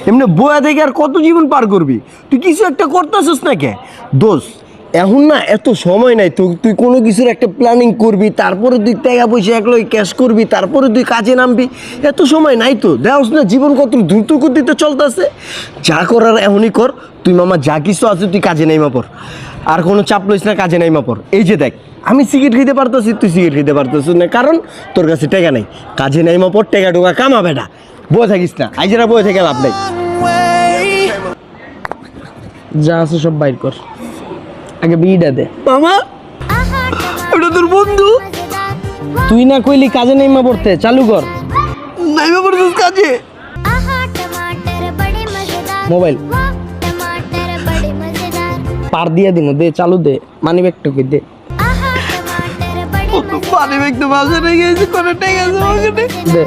এমনি বয়া থেকে আর কত জীবন পার করবি? তুই কিছু একটা করতেছিস না কে দোষ? এখন না এত সময় নাই তো, তুই কোনো কিছুর একটা প্ল্যানিং করবি, তারপরে তুই টাকা পয়সা একলাই ক্যাশ করবি, তারপরে তুই কাজে নামবি। এত সময় নাই তো, দেখোস না জীবন কত দ্রুত গতিতে চলতেছে। যা করার এখনই কর। তুই মামা যা কিছু আছে তুই কাজে নাইমা পড়, আর কোনো চাপ লইস না, কাজে নাইমা পড়। এই যে দেখ, আমি সিগারেট খেতে পারতেছি, তুই সিগারেট খেতে পারতেছিস না, কারণ তোর কাছে টাকা নাই। কাজে নাইমা পড়, টাকা ঢোকা কামা বেটা, বয়ে থাকিস না। আইজেরা বয়ে থেকে লাভ নাই। যা আছে সব বাইর কর, আগে বিড়িটা দে। মামা এটা তোর বন্ধু। তুই না কইলি কাজে নেইমা পড়তে, চালু কর নাইমা পড়ছিস কাজে। মোবাইল পার দিয়ে দিন, দে চালু দে, মানি ব্যাগটা কই দে। পানি ব্যাগ তো বাসা রেখে গেছি, কোনো টাকা আছে আমাকে? দে